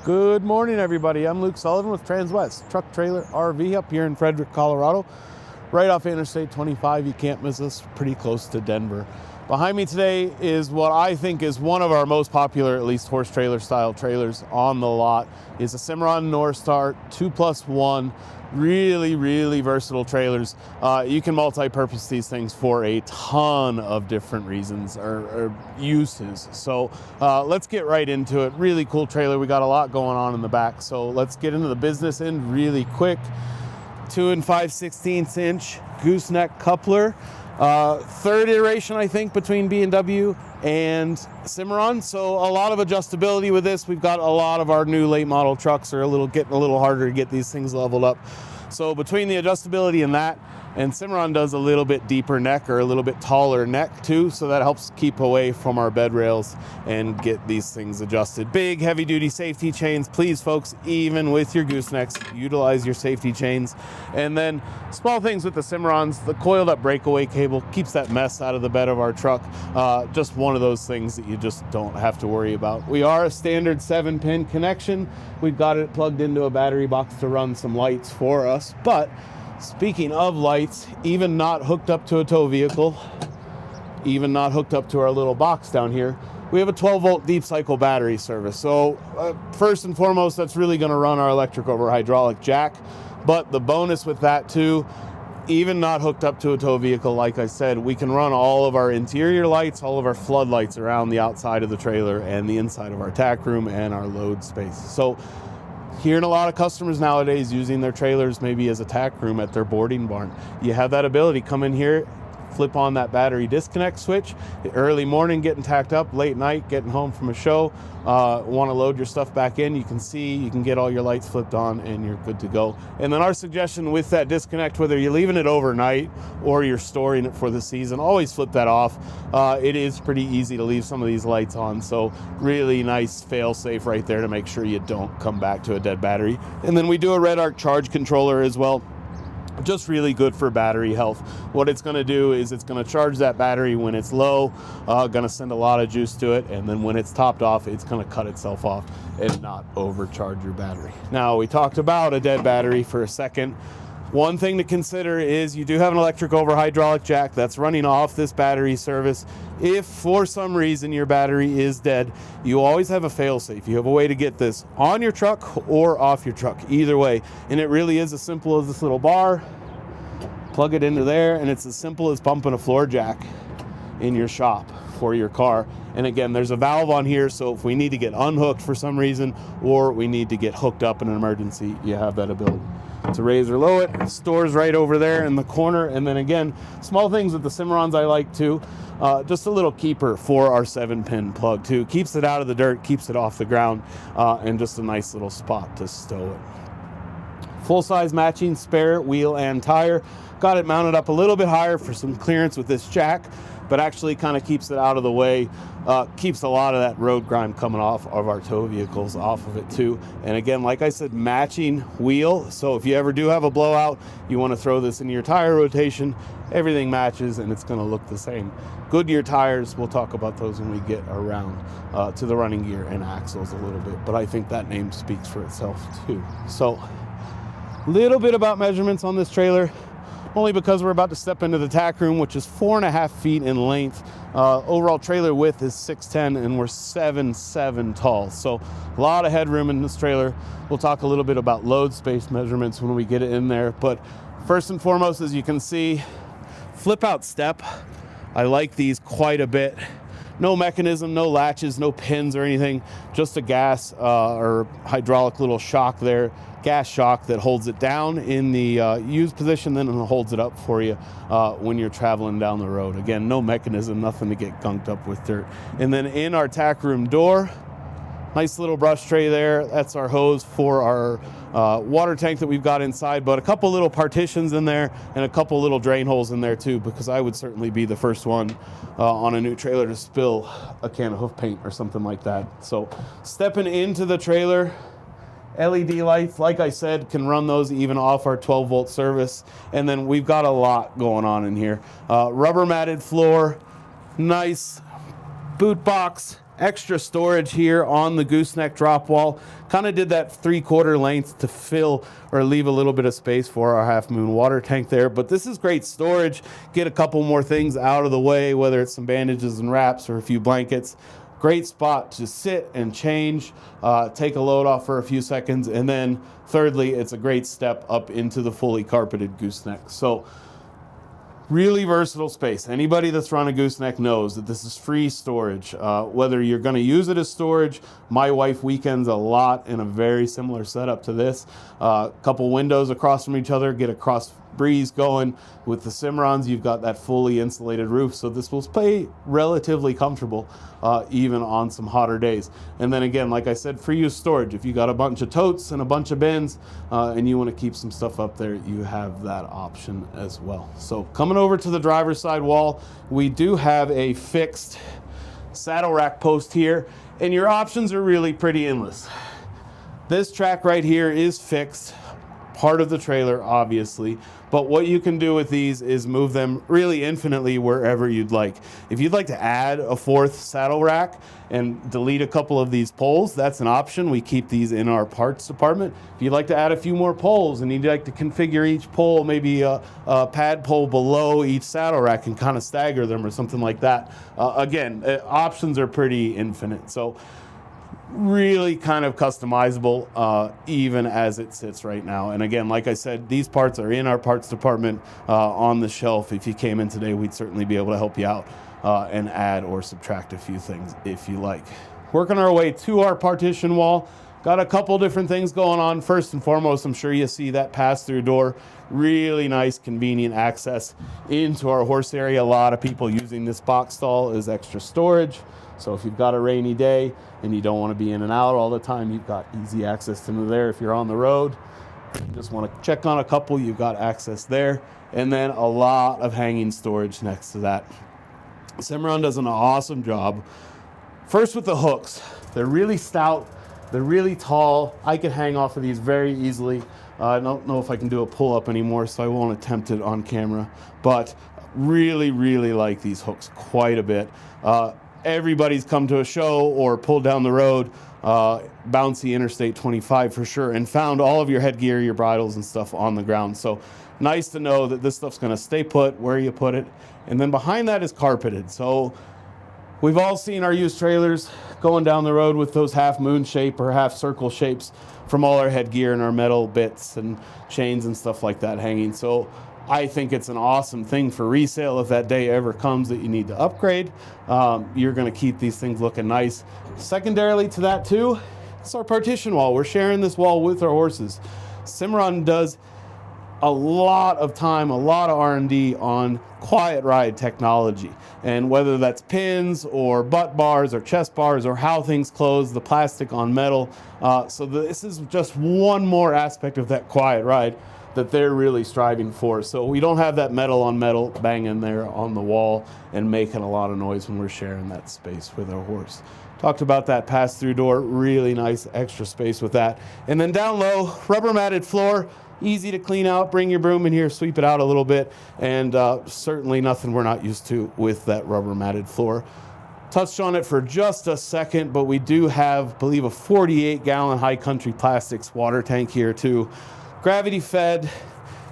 Good morning, everybody. I'm Luke Sullivan with Transwest Truck Trailer RV up here in Frederick, Colorado, right off Interstate 25. You can't miss us, pretty close to Denver. Behind me today is what I think is one of our most popular, at least horse trailer style trailers on the lot. It's a Cimarron Norstar 2+1. Really versatile trailers. You can multi-purpose these things for a ton of different reasons or uses. So let's get right into it. Really cool trailer. We got a lot going on in the back. So let's get into the business end really quick. 2 5/16 inch gooseneck coupler. Third iteration, I think, between B&W and Cimmaron. So a lot of adjustability with this. We've got a lot of our new late model trucks are getting a little harder to get these things leveled up. So between the adjustability and that, and Cimarron does a little bit deeper neck or a little bit taller neck too, so that helps keep away from our bed rails and get these things adjusted. Big heavy duty safety chains. Please folks, even with your goosenecks, utilize your safety chains. And then small things with the Cimarrons, the coiled up breakaway cable keeps that mess out of the bed of our truck. Just one of those things that you just don't have to worry about. We are a standard 7-pin connection. We've got it plugged into a battery box to run some lights for us, but speaking of lights, even not hooked up to a tow vehicle, even not hooked up to our little box down here, we have a 12-volt deep cycle battery service. So first and foremost, that's really going to run our electric over hydraulic jack. But the bonus with that too, even not hooked up to a tow vehicle, like I said, we can run all of our interior lights, all of our floodlights around the outside of the trailer and the inside of our tack room and our load space. So hearing a lot of customers nowadays using their trailers maybe as a tack room at their boarding barn. You have that ability. Come in here, flip on that battery disconnect switch. Early morning getting tacked up, late night getting home from a show, want to load your stuff back in, you can see, you can get all your lights flipped on and you're good to go. And then our suggestion with that disconnect, whether you're leaving it overnight or you're storing it for the season, always flip that off. It is pretty easy to leave some of these lights on, so really nice fail safe right there to make sure you don't come back to a dead battery. And then we do a RedArc charge controller as well. Just really good for battery health. What it's going to do is it's going to charge that battery when it's low, going to send a lot of juice to it, and then when it's topped off, it's going to cut itself off and not overcharge your battery. Now, we talked about a dead battery for a second. One thing to consider is you do have an electric over hydraulic jack that's running off this battery service. If for some reason your battery is dead, you always have a fail-safe. You have a way to get this on your truck or off your truck, either way. And it really is as simple as this little bar. Plug it into there, and it's as simple as bumping a floor jack in your shop for your car. And again, there's a valve on here, so if we need to get unhooked for some reason or we need to get hooked up in an emergency, you have that ability to raise or lower it. Stores right over there in the corner. And then again, small things with the Cimarrons I like too. Just a little keeper for our 7-pin plug too. Keeps it out of the dirt, keeps it off the ground, and just a nice little spot to stow it. Full-size matching spare wheel and tire. Got it mounted up a little bit higher for some clearance with this jack, but actually kind of keeps it out of the way. Keeps a lot of that road grime coming off of our tow vehicles off of it too. And again, like I said, matching wheel. So if you ever do have a blowout, you want to throw this in your tire rotation, everything matches and it's going to look the same. Goodyear tires, we'll talk about those when we get around to the running gear and axles a little bit, but I think that name speaks for itself too. So a little bit about measurements on this trailer, only because we're about to step into the tack room, which is 4.5 feet in length. Overall trailer width is 6'10", and we're 7'7" tall. So a lot of headroom in this trailer. We'll talk a little bit about load space measurements when we get it in there. But first and foremost, as you can see, flip out step. I like these quite a bit. No mechanism, no latches, no pins or anything, just a gas or hydraulic little shock there, gas shock that holds it down in the used position, then it holds it up for you when you're traveling down the road. Again, no mechanism, nothing to get gunked up with dirt. And then in our tack room door, nice little brush tray there. That's our hose for our water tank that we've got inside, but a couple little partitions in there and a couple little drain holes in there too, because I would certainly be the first one on a new trailer to spill a can of hoof paint or something like that. So stepping into the trailer, LED lights, like I said, can run those even off our 12-volt service. And then we've got a lot going on in here. Rubber matted floor, nice boot box, extra storage here on the gooseneck drop wall. Kind of did that 3/4 length to fill or leave a little bit of space for our half moon water tank there. But this is great storage. Get a couple more things out of the way, whether it's some bandages and wraps or a few blankets. Great spot to sit and change, take a load off for a few seconds, and then thirdly, it's a great step up into the fully carpeted gooseneck. So really versatile space. Anybody that's run a gooseneck knows that this is free storage. Whether you're going to use it as storage, my wife weekends a lot in a very similar setup to this. Couple windows across from each other, get a cross breeze going. With the Cimarrons, you've got that fully insulated roof, so this will stay relatively comfortable even on some hotter days. And then again, like I said, free use storage. If you got a bunch of totes and a bunch of bins and you want to keep some stuff up there, you have that option as well. So coming over to the driver's side wall, we do have a fixed saddle rack post here, and your options are really pretty endless. This track right here is fixed, part of the trailer obviously, but what you can do with these is move them really infinitely wherever you'd like. If you'd like to add a 4th saddle rack and delete a couple of these poles, that's an option. We keep these in our parts department. If you'd like to add a few more poles and you'd like to configure each pole, maybe a pad pole below each saddle rack and kind of stagger them or something like that. Again, options are pretty infinite. So really kind of customizable even as it sits right now. And again, like I said, these parts are in our parts department on the shelf. If you came in today, we'd certainly be able to help you out and add or subtract a few things if you like. Working our way to our partition wall, got a couple different things going on. First and foremost, I'm sure you see that pass-through door. Really nice, convenient access into our horse area. A lot of people using this box stall as extra storage. So if you've got a rainy day and you don't want to be in and out all the time, you've got easy access to move there. If you're on the road, you just want to check on a couple, you've got access there. And then a lot of hanging storage next to that. Cimarron does an awesome job. First with the hooks. They're really stout, they're really tall. I can hang off of these very easily. I don't know if I can do a pull-up anymore, so I won't attempt it on camera. But really, really like these hooks quite a bit. Everybody's come to a show or pulled down the road, bouncy Interstate 25 for sure, and found all of your headgear, your bridles and stuff on the ground. So nice to know that this stuff's gonna stay put where you put it. And then behind that is carpeted. So we've all seen our used trailers going down the road with those half moon shape or half circle shapes from all our headgear and our metal bits and chains and stuff like that hanging. So I think it's an awesome thing for resale if that day ever comes that you need to upgrade. You're going to keep these things looking nice. Secondarily to that too, it's our partition wall. We're sharing this wall with our horses. Cimarron does a lot of time, a lot of R&D on quiet ride technology. And whether that's pins or butt bars or chest bars or how things close, the plastic on metal. So this is just one more aspect of that quiet ride that they're really striving for. So we don't have that metal on metal banging there on the wall and making a lot of noise when we're sharing that space with our horse. Talked about that pass-through door, really nice extra space with that. And then down low, rubber matted floor, easy to clean out, bring your broom in here, sweep it out a little bit, and certainly nothing we're not used to with that rubber matted floor. Touched on it for just a second, but we do have, I believe, a 48-gallon High Country Plastics water tank here too. Gravity fed,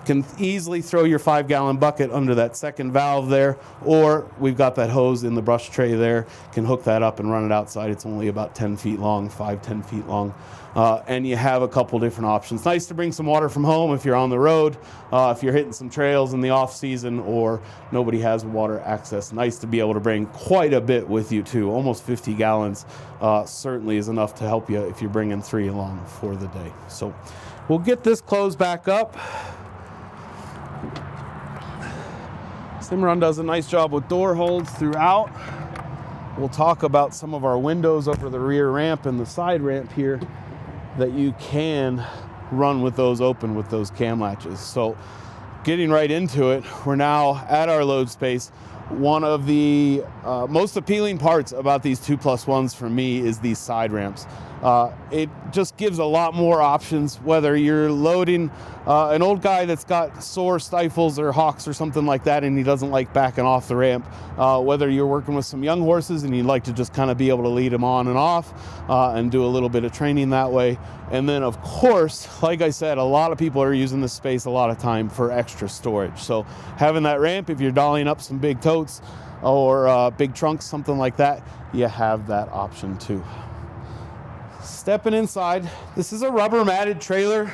can easily throw your 5-gallon bucket under that second valve there, or we've got that hose in the brush tray there, can hook that up and run it outside. It's only about 10 feet long, 5-10 feet long. And you have a couple different options. Nice to bring some water from home if you're on the road, if you're hitting some trails in the off season or nobody has water access. Nice to be able to bring quite a bit with you too. Almost 50 gallons certainly is enough to help you if you're bringing 3 along for the day. So we'll get this closed back up. Cimarron does a nice job with door holds throughout. We'll talk about some of our windows over the rear ramp and the side ramp here that you can run with those open with those cam latches. So getting right into it, we're now at our load space. One of the most appealing parts about these 2+1s for me is these side ramps. It just gives a lot more options, whether you're loading an old guy that's got sore stifles or hocks or something like that and he doesn't like backing off the ramp, whether you're working with some young horses and you'd like to just kind of be able to lead them on and off and do a little bit of training that way. And then of course, like I said, a lot of people are using this space a lot of time for extra storage. So having that ramp, if you're dollying up some big totes or big trunks, something like that, you have that option too. Stepping inside, this is a rubber matted trailer.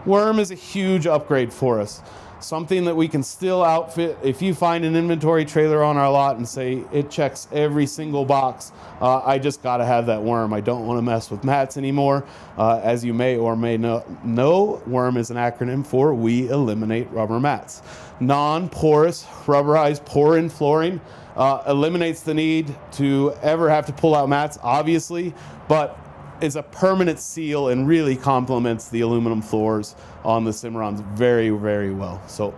Worm is a huge upgrade for us. Something that we can still outfit. If you find an inventory trailer on our lot and say it checks every single box, I just got to have that Worm. I don't want to mess with mats anymore. As you may or may not know, Worm is an acronym for We Eliminate Rubber Mats. Non-porous, rubberized pour-in flooring eliminates the need to ever have to pull out mats, obviously, but is a permanent seal and really complements the aluminum floors on the Cimarrons very, very well. So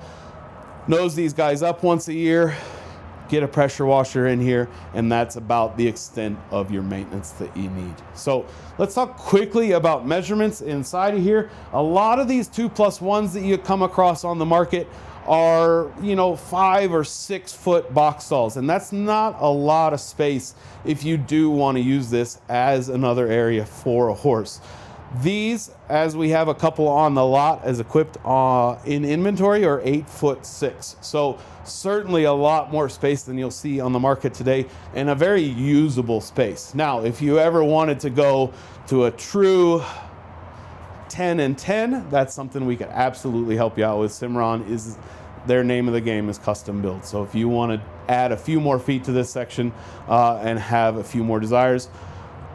nose these guys up once a year, get a pressure washer in here, and that's about the extent of your maintenance that you need. So let's talk quickly about measurements inside of here. A lot of these 2+1s that you come across on the market are, 5 or 6 foot box stalls, and that's not a lot of space if you do want to use this as another area for a horse. These, as we have a couple on the lot as equipped in inventory, are 8'6". So certainly a lot more space than you'll see on the market today, and a very usable space. Now, if you ever wanted to go to a true 10 and 10, that's something we could absolutely help you out with. Cimarron is their name of the game is custom built. So if you want to add a few more feet to this section and have a few more desires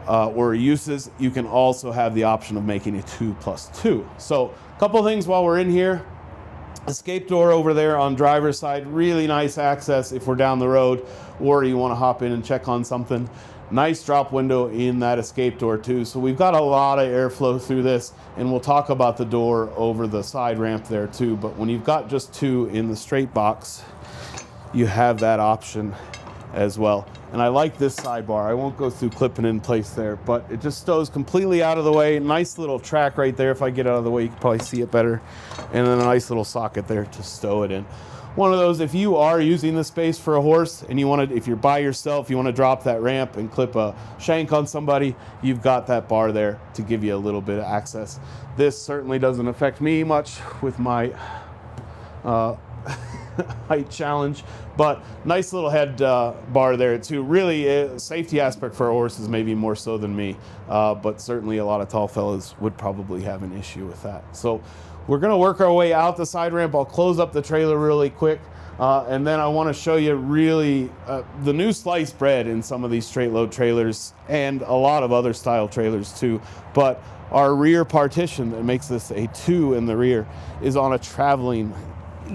or uses, you can also have the option of making a 2+2. So a couple things while we're in here. Escape door over there on driver's side, really nice access if we're down the road or you want to hop in and check on something. Nice drop window in that escape door too. So we've got a lot of airflow through this, and we'll talk about the door over the side ramp there too. But when you've got just two in the straight box, you have that option as well. And I like this sidebar. I won't go through clipping in place there, but it just stows completely out of the way. Nice little track right there. If I get out of the way, you can probably see it better. And then a nice little socket there to stow it in. One of those, if you are using the space for a horse and you want to, if you're by yourself, you want to drop that ramp and clip a shank on somebody, you've got that bar there to give you a little bit of access. This certainly doesn't affect me much with my height challenge, but nice little head bar there too. Really a safety aspect for a horse is maybe more so than me, but certainly a lot of tall fellas would probably have an issue with that. So we're going to work our way out the side ramp. I'll close up the trailer really quick, and then I want to show you really the new sliced bread in some of these straight load trailers and a lot of other style trailers too. But our rear partition that makes this a 2 in the rear is on a traveling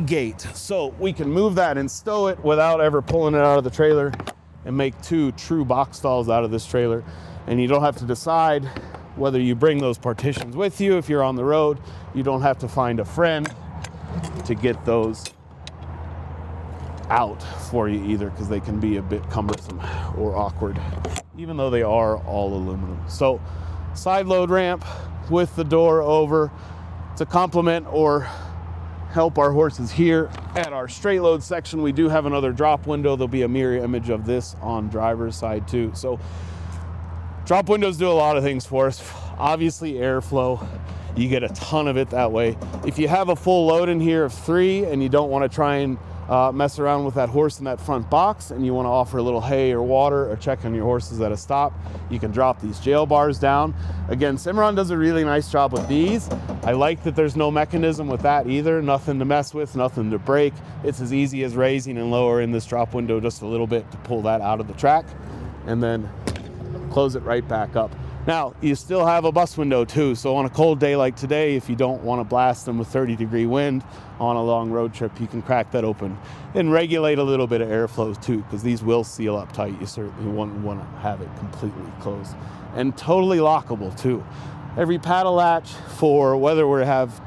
gate. So we can move that and stow it without ever pulling it out of the trailer and make 2 true box stalls out of this trailer. And you don't have to decide whether you bring those partitions with you if you're on the road. You don't have to find a friend to get those out for you either, because they can be a bit cumbersome or awkward, even though they are all aluminum. So side load ramp with the door over to complement or help our horses here at our straight load section. We do have another drop window. There'll be a mirror image of this on driver's side too. So drop windows do a lot of things for us. Obviously airflow, you get a ton of it that way. If you have a full load in here of 3 and you don't want to try and mess around with that horse in that front box and you want to offer a little hay or water or check on your horses at a stop, you can drop these jail bars down. Again, Cimarron does a really nice job with these. I like that there's no mechanism with that either. Nothing to mess with, nothing to break. It's as easy as raising and lowering this drop window just a little bit to pull that out of the track and then close it right back up. Now, you still have a bus window too, so on a cold day like today, if you don't want to blast them with 30-degree wind on a long road trip, you can crack that open and regulate a little bit of airflow too, because these will seal up tight. You certainly wouldn't want to have it completely closed. And totally lockable too. Every paddle latch for whether we have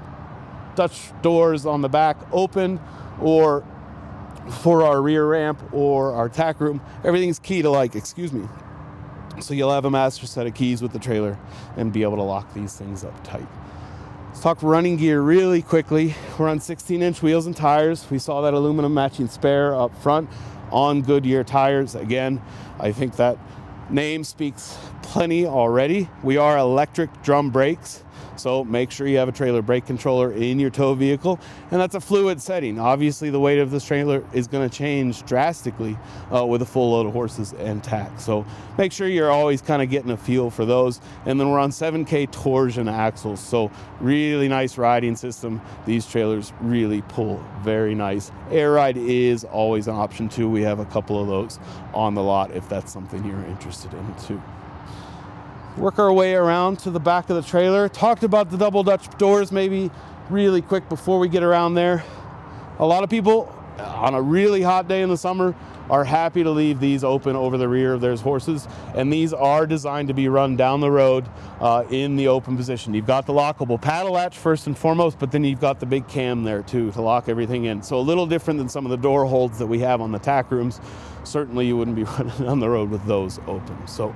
Dutch doors on the back open or for our rear ramp or our tack room, everything's key to So you'll have a master set of keys with the trailer and be able to lock these things up tight. Let's talk running gear really quickly. We're on 16-inch wheels and tires. We saw that aluminum matching spare up front on Goodyear tires. Again, I think that name speaks plenty already. We are electric drum brakes, so make sure you have a trailer brake controller in your tow vehicle, and that's a fluid setting. Obviously, the weight of this trailer is going to change drastically with a full load of horses and tack, so make sure you're always kind of getting a feel for those. And then we're on 7K torsion axles, so really nice riding system. These trailers really pull very nice. Air ride is always an option too. We have a couple of those on the lot if that's something you're interested in too. Work our way around to the back of the trailer. Talked about the double Dutch doors maybe really quick before we get around there. A lot of people on a really hot day in the summer are happy to leave these open over the rear of their horses, and these are designed to be run down the road in the open position. You've got the lockable paddle latch first and foremost, but then you've got the big cam there too to lock everything in. So a little different than some of the door holds that we have on the tack rooms. Certainly you wouldn't be running down the road with those open. So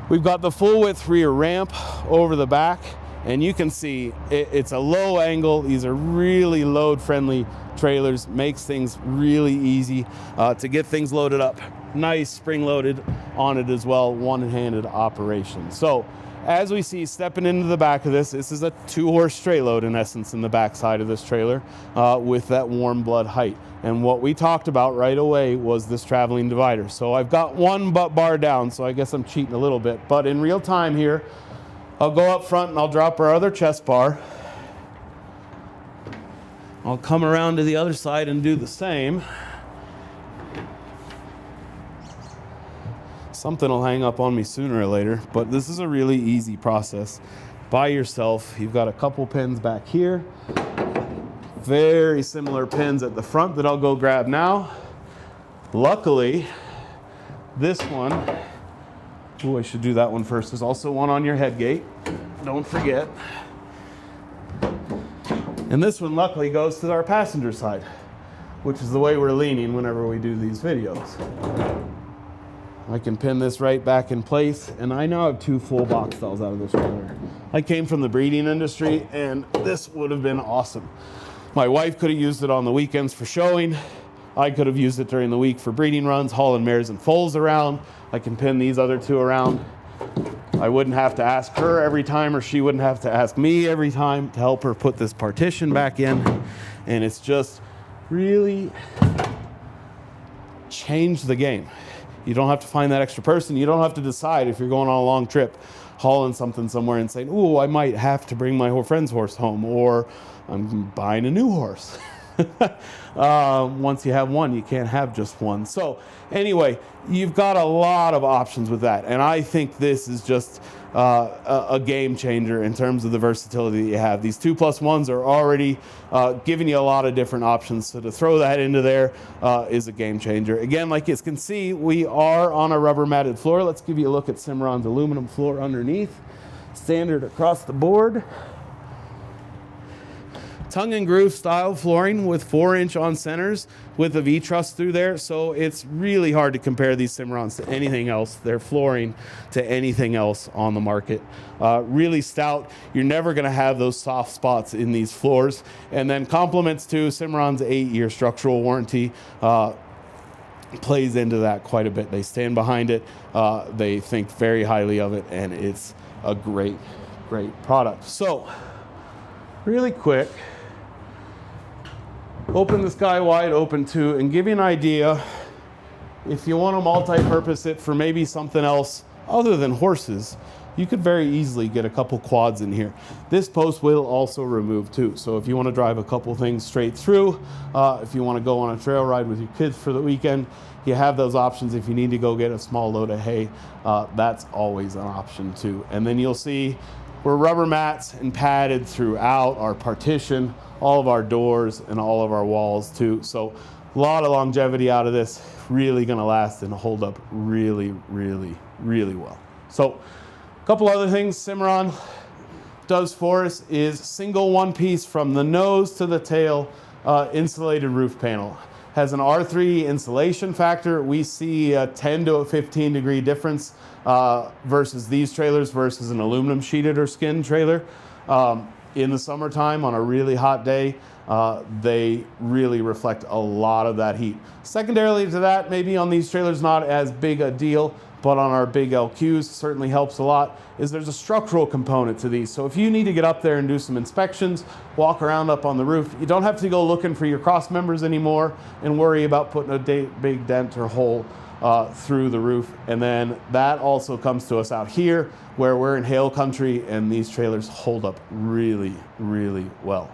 we've got the full width rear ramp over the back, and you can see it's a low angle. These are really load friendly trailers, makes things really easy to get things loaded up. Nice spring loaded on it as well, one-handed operation. So as we see stepping into the back of this is a 2-horse straight load in essence in the back side of this trailer with that Warmblood height. And what we talked about right away was this traveling divider. So I've got one butt bar down, so I guess I'm cheating a little bit, but in real time here, I'll go up front and I'll drop our other chest bar. I'll come around to the other side and do the same. Something will hang up on me sooner or later, but this is a really easy process by yourself. You've got a couple pins back here. Very similar pins at the front that I'll go grab now. Luckily, this one, I should do that one first. There's also one on your head gate. Don't forget. And this one luckily goes to our passenger side, which is the way we're leaning whenever we do these videos. I can pin this right back in place, and I now have 2 full box stalls out of this trailer. I came from the breeding industry, and this would have been awesome. My wife could have used it on the weekends for showing. I could have used it during the week for breeding runs, hauling mares and foals around. I can pin these other 2 around. I wouldn't have to ask her every time, or she wouldn't have to ask me every time to help her put this partition back in. And it's just really changed the game. You don't have to find that extra person. You don't have to decide if you're going on a long trip, hauling something somewhere and saying, "Ooh, I might have to bring my friend's horse home," or "I'm buying a new horse." Once you have one, you can't have just one. So anyway, you've got a lot of options with that. And I think this is just a game changer in terms of the versatility that you have. These 2+1s are already giving you a lot of different options. So to throw that into there is a game changer. Again, like you can see, we are on a rubber matted floor. Let's give you a look at Cimarron's aluminum floor underneath. Standard across the board. Tongue and groove style flooring with 4-inch on centers with a V-truss through there. So it's really hard to compare these Cimarrons to anything else. Their flooring to anything else on the market. Really stout. You're never going to have those soft spots in these floors. And then compliments to Cimarron's 8-year structural warranty plays into that quite a bit. They stand behind it. They think very highly of it, and it's a great, great product. So really quick, open the sky wide open too, and give you an idea if you want to multi-purpose it for maybe something else other than horses. You could very easily get a couple quads in here. This post will also remove too. So if you want to drive a couple things straight through, if you want to go on a trail ride with your kids for the weekend, you have those options. If you need to go get a small load of hay, that's always an option too. And then you'll see we're rubber mats and padded throughout our partition, all of our doors and all of our walls too. So a lot of longevity out of this, really gonna last and hold up really, really, really well. So a couple other things Cimarron does for us is single one piece from the nose to the tail insulated roof panel. Has an R3 insulation factor. We see a 10 to a 15 degree difference versus these trailers versus an aluminum sheeted or skin trailer. In the summertime on a really hot day, they really reflect a lot of that heat. Secondarily to that, maybe on these trailers not as big a deal, but on our big LQs certainly helps a lot, is there's a structural component to these. So if you need to get up there and do some inspections, walk around up on the roof, you don't have to go looking for your cross members anymore and worry about putting a big dent or hole through the roof. And then that also comes to us out here where we're in hail country and these trailers hold up really, really well.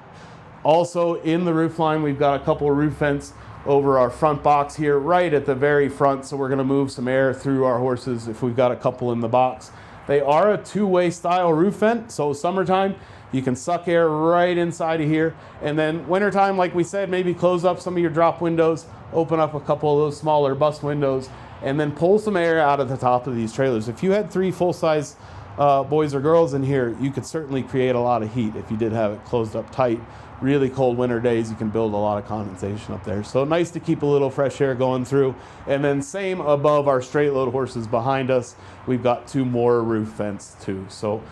Also in the roof line, we've got a couple of roof vents over our front box here, right at the very front. So we're gonna move some air through our horses if we've got a couple in the box. They are a two-way style roof vent. So summertime, you can suck air right inside of here. And then wintertime, like we said, maybe close up some of your drop windows, open up a couple of those smaller bus windows, and then pull some air out of the top of these trailers. If you had 3 full-size boys or girls in here, you could certainly create a lot of heat if you did have it closed up tight. Really cold winter days, you can build a lot of condensation up there. So nice to keep a little fresh air going through. And then same above our straight load horses behind us, we've got 2 more roof vents too. So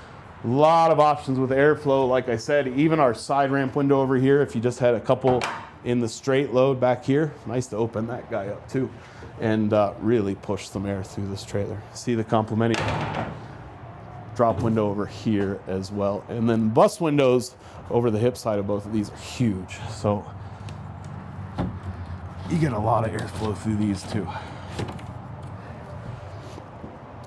a lot of options with airflow. Like I said, even our side ramp window over here, if you just had a couple in the straight load back here, nice to open that guy up too and really push some air through this trailer. See the complementing drop window over here as well. And then bus windows over the hip side of both of these are huge. So you get a lot of airflow through these too.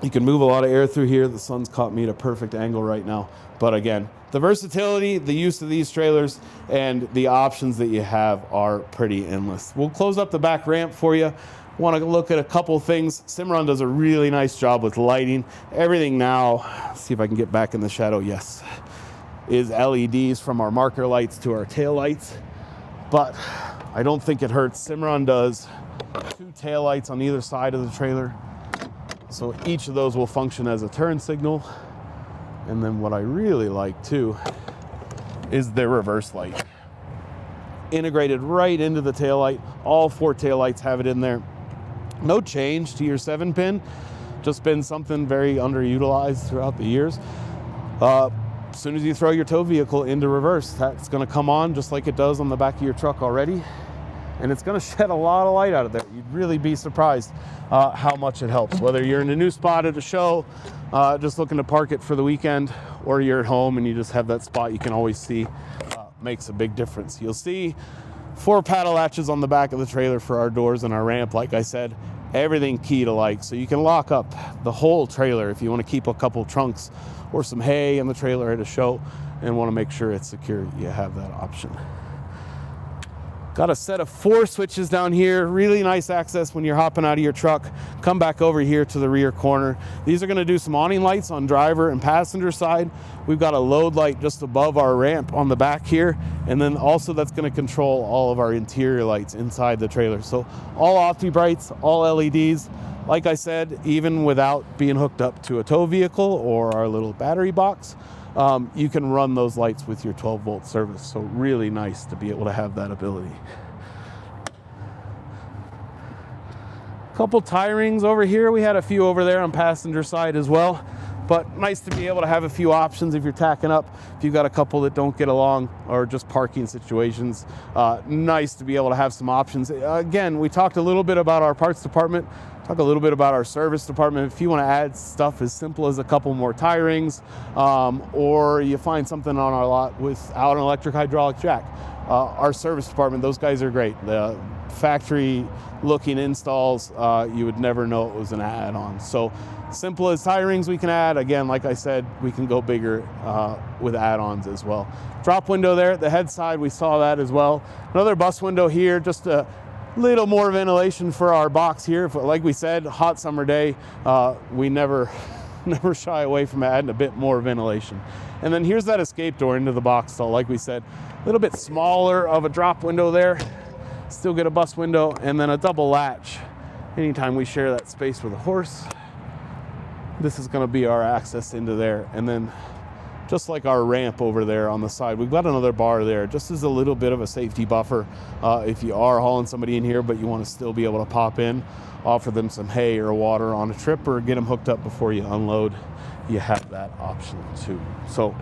You can move a lot of air through here. The sun's caught me at a perfect angle right now. But again, the versatility, the use of these trailers, and the options that you have are pretty endless. We'll close up the back ramp for you. Want to look at a couple things. Cimarron does a really nice job with lighting. Everything now, see if I can get back in the shadow, yes, is LEDs from our marker lights to our tail lights. But I don't think it hurts. Cimarron does 2 tail lights on either side of the trailer. So each of those will function as a turn signal. And then what I really like too is their reverse light. Integrated right into the tail light. All 4 tail lights have it in there. No change to your 7-pin, just been something very underutilized throughout the years. As soon as you throw your tow vehicle into reverse, that's gonna come on just like it does on the back of your truck already. And it's gonna shed a lot of light out of there. You'd really be surprised how much it helps. Whether you're in a new spot at a show, just looking to park it for the weekend, or you're at home and you just have that spot you can always see, makes a big difference. You'll see 4 paddle latches on the back of the trailer for our doors and our ramp. Like I said, everything key to like, so you can lock up the whole trailer if you want to keep a couple trunks or some hay in the trailer at a show and want to make sure it's secure. You have that option. Got a set of 4 switches down here. Really nice access when you're hopping out of your truck. Come back over here to the rear corner. These are going to do some awning lights on driver and passenger side. We've got a load light just above our ramp on the back here. And then also that's going to control all of our interior lights inside the trailer. So all Opti-Brights, all LEDs. Like I said, even without being hooked up to a tow vehicle or our little battery box, you can run those lights with your 12-volt service. So really nice to be able to have that ability. Couple tie rings over here. We had a few over there on passenger side as well. But nice to be able to have a few options if you're tacking up. If you've got a couple that don't get along or just parking situations, nice to be able to have some options. Again, we talked a little bit about our parts department, talk a little bit about our service department. If you want to add stuff as simple as a couple more tie rings, or you find something on our lot without an electric hydraulic jack, our service department, those guys are great. The factory looking installs, you would never know it was an add-on. So simple as tie rings we can add. Again, like I said, we can go bigger with add-ons as well. Drop window there at the head side, we saw that as well. Another bus window here, just a little more ventilation for our box here. Like we said, hot summer day, we never shy away from adding a bit more ventilation. And then here's that escape door into the box stall. Like we said, a little bit smaller of a drop window there. Still get a bus window and then a double latch. Anytime we share that space with a horse, this is going to be our access into there. And then just like our ramp over there on the side. We've got another bar there, just as a little bit of a safety buffer. If you are hauling somebody in here, but you want to still be able to pop in, offer them some hay or water on a trip, or get them hooked up before you unload, you have that option too. So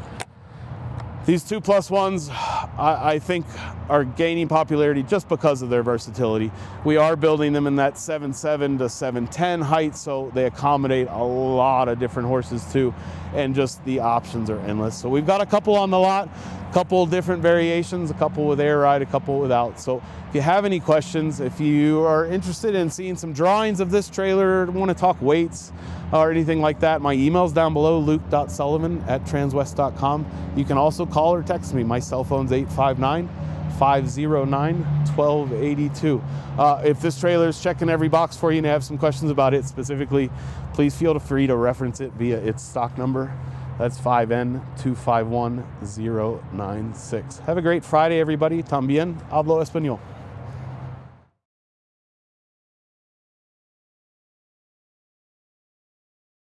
these 2+1s, I think, are gaining popularity just because of their versatility. We are building them in that 7.7 to 7.10 height, so they accommodate a lot of different horses too, and just the options are endless. So we've got a couple on the lot, a couple different variations, a couple with air ride, a couple without. So if you have any questions, if you are interested in seeing some drawings of this trailer, want to talk weights or anything like that, my email's down below, luke.sullivan@transwest.com. You can also call or text me. My cell phone's 859-509-1282. If this trailer is checking every box for you and you have some questions about it specifically, please feel free to reference it via its stock number. That's 5N251096. Have a great Friday, everybody. También hablo español.